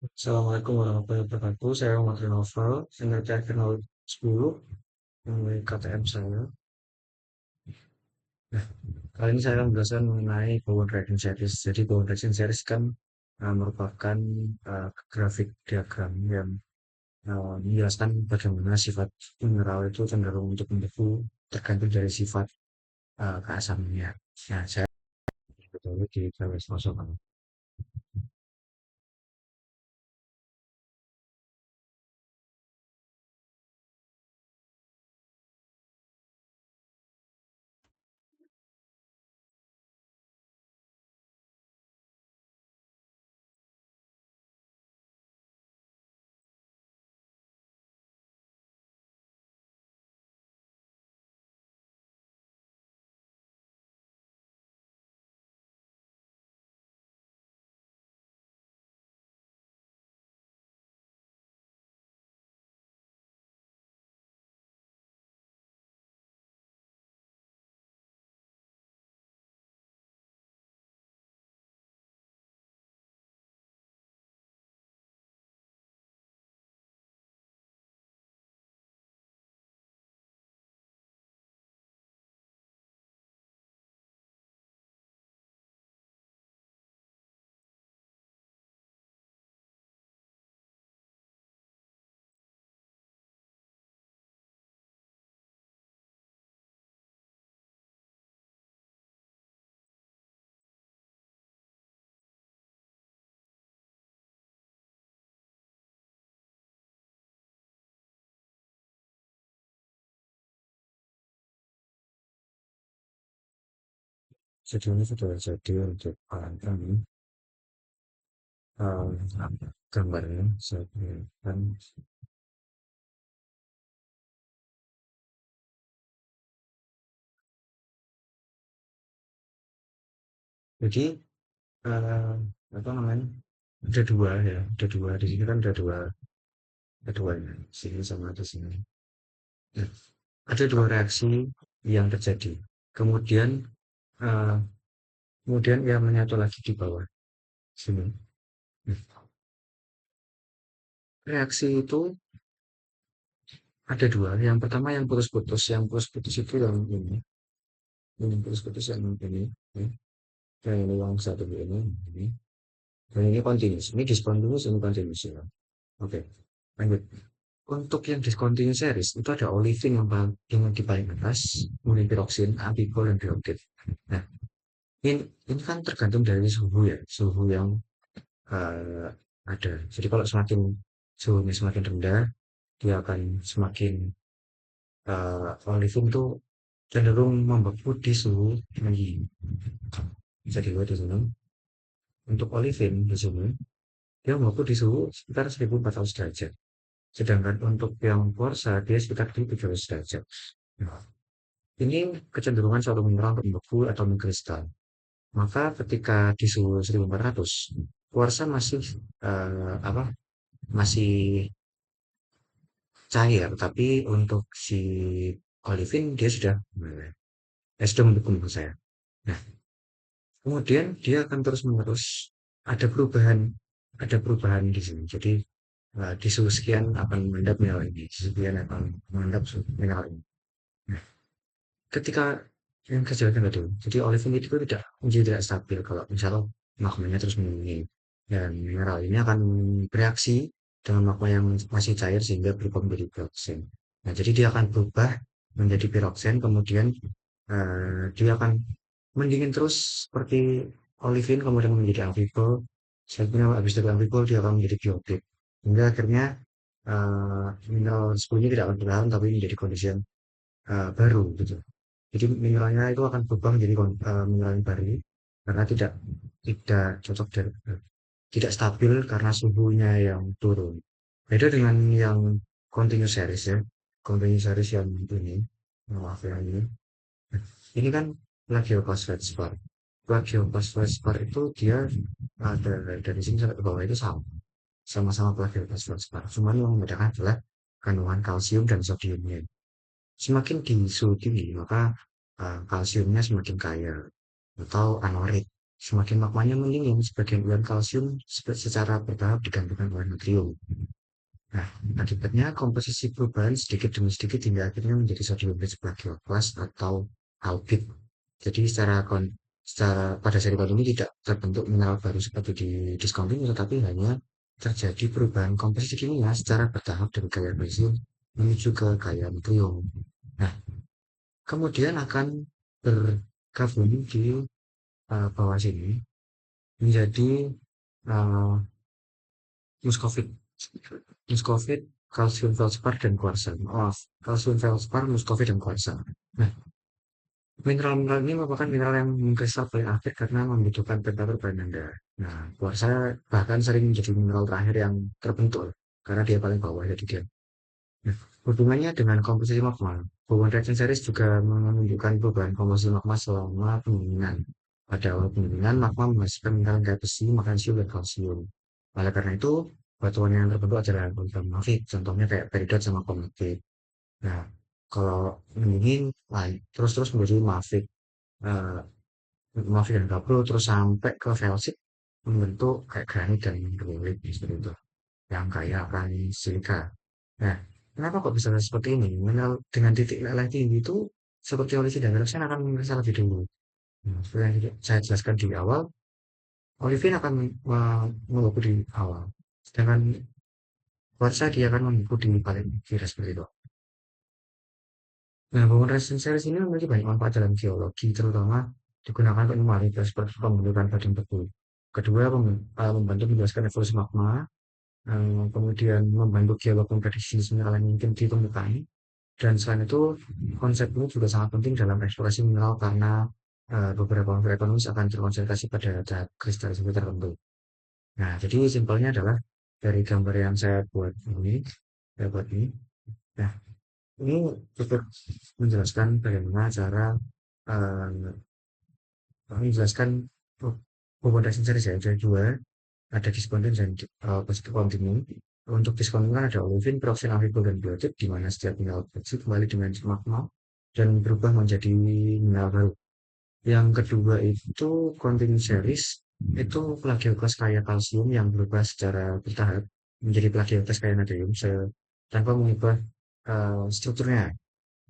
Assalamualaikum warahmatullahi wabarakatuh. Saya Muhammad Novel, senior teknik 10 mengenai KTM saya. Nah, kali ini saya akan menjelaskan mengenai Power Trading Series. Jadi Power Trading Series kan merupakan grafik diagram yang menjelaskan bagaimana sifat mineral itu cenderung untuk membeku tergantung dari sifat keasamannya. Nah, saya betul di garis masuk. Jadi ini sudah jadi untuk kami eh, gambarnya saya berikan. Jadi eh, apa namanya? Ada dua ya, ada dua di sini kan ada dua ya, sini sama di sini. Nah, ada dua reaksi yang terjadi. Kemudian eh, kemudian yang menyatu lagi di bawah sini. Nah, reaksi itu ada dua. Yang pertama yang putus-putus itu yang putus-putus yang ini, ya. Yang ini yang satu ini. Dan ini continuous. Ini discontinuous, ini continuous ya. Oke, lanjut. Untuk yang discontinuous series itu ada olefin yang di paling atas, kemudian piroksin, ampikol, dan dioksid. Nah, ini kan tergantung dari suhu ya, suhu yang eh, ada. Jadi kalau suhunya semakin rendah, dia akan semakin olefin itu cenderung membeku di suhu tinggi. Bisa dilihat di sini. Untuk olefin di sini, dia membeku di suhu sekitar 1400 derajat. Sedangkan untuk yang Corsa, dia sekitar di 700 derajat. Nah, ini kecenderungan suatu mineral untuk membeku atau mengkristal. Maka ketika di suhu 1400, kuarsa masih apa? Masih cair, tapi untuk si olivin dia sudah membeku menurut saya. Nah, kemudian dia akan terus menerus ada perubahan di sini. Jadi di suhu sekian akan mengendap mineral ini, sekian akan mengendap mineral ini. Nah, ketika yang kejadian tadi, jadi olivin itu tidak stabil kalau misalnya magmanya terus meninggi. Dan mineral ini akan bereaksi dengan magma yang masih cair sehingga berubah menjadi piroksen. Nah, jadi dia akan berubah menjadi piroksen, kemudian dia akan mendingin terus seperti olivin, kemudian menjadi amphibol. Selanjutnya habis dari amphibol dia akan menjadi biotip. Hingga akhirnya mineral sebelumnya tidak akan bertahan tapi menjadi kondisi yang baru gitu. Jadi mineralnya itu akan berubah menjadi mineral yang baru karena tidak cocok dan tidak stabil karena suhunya yang turun. Beda dengan yang continuous series ya. Continuous series yang ini, maaf yang ini. Ini kan plagioclase spar. Plagioclase itu dia ada dari sini sampai ke bawah itu sama-sama plagioclase spar. Cuman yang membedakan adalah kandungan kalsium dan sodiumnya. Semakin di suhu tinggi, maka kalsiumnya semakin kaya atau anorit. Semakin magmanya meninggi, sebagian ion kalsium secara bertahap digantikan oleh natrium. Nah, akibatnya komposisi perubahan sedikit demi sedikit hingga akhirnya menjadi sodium base plagioklas atau albit. Jadi secara pada seri baru ini tidak terbentuk mineral baru seperti di diskontinu, tetapi hanya terjadi perubahan komposisi kimia secara bertahap dari gaya basium menuju ke gaya natrium. Nah, kemudian akan bergabung di bawah sini menjadi uh, muskovit. Muskovit, kalsium feldspar, dan kuarsa. Maaf, kalsium feldspar, muskovit, dan kuarsa. Nah, mineral-mineral ini merupakan mineral yang mengkristal paling aktif karena membutuhkan temperatur paling rendah. Nah, kuarsa bahkan sering menjadi mineral terakhir yang terbentuk karena dia paling bawah jadi dia. Nah, hubungannya dengan komposisi magma. Hubungan reaction series juga menunjukkan perubahan komposisi magma selama pendinginan. Pada awal pendinginan, magma menghasilkan mineral kayak besi, magnesium, dan kalsium. Oleh karena itu, batuan yang terbentuk adalah batuan mafic, contohnya kayak peridot sama komagit. Nah, kalau mendingin, terus-terus menjadi mafic, eh, mafic dan gabbro, terus sampai ke felsic, membentuk kayak granit dan growit seperti itu, yang kaya akan silika. Nah, kenapa kok bisa seperti ini? Mineral dengan titik leleh tinggi itu seperti olivin dan relaksan akan merasa lebih dulu. Nah, seperti yang saya jelaskan di awal, olivin akan membeku di awal, sedangkan kuarsa dia akan membeku di paling kiri seperti itu. Nah, bangunan series ini memiliki banyak manfaat dalam geologi, terutama digunakan untuk memonitor seperti pembentukan badan tebu. Kedua, membantu menjelaskan evolusi magma, kemudian membantu geolog memprediksi mineral yang mungkin ditemukan. Dan selain itu, konsep ini juga sangat penting dalam eksplorasi mineral karena beberapa ekonomis akan terkonsentrasi pada zat kristalisasi tertentu. Nah, jadi simpelnya adalah dari gambar yang saya buat ini. Nah, ini cukup menjelaskan bagaimana cara eh, menjelaskan rekomendasi dari saya ada dua, ada diskontinu dan positif kontinu. Untuk diskontinu kan ada olefin, piroksin, amfibol, dan biotit, di mana setiap mineral bauxit kembali dengan magma dan berubah menjadi mineral baru. Yang kedua itu kontinu series, itu plagioklas kaya kalsium yang berubah secara bertahap menjadi plagioklas kaya natrium tanpa mengubah strukturnya.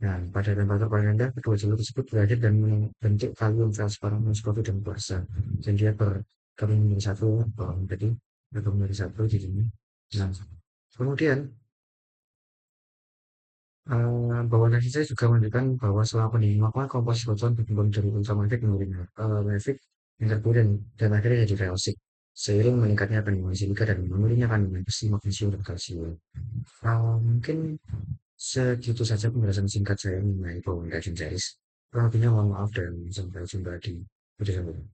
Nah, pada temperatur paling rendah, kedua jalur tersebut berakhir dan membentuk kalium feldspar, muskovit, dan kuarsa. Dan dia bergabung menjadi satu, jadi bergabung menjadi satu di sini. Nah, kemudian bahwa nasi saya juga menunjukkan bahwa selama pendingin magma, komposisi batuan berkembang dari ultramafic menjadi mafic, interpol, dan akhirnya jadi felsic. Seiring meningkatnya kandungan silika dan menurunnya kandungan besi, magnesium, dan kalsium. Mungkin segitu saja penjelasan singkat saya mengenai Power Reaction Series. Kurang lebihnya mohon maaf dan sampai jumpa di video selanjutnya.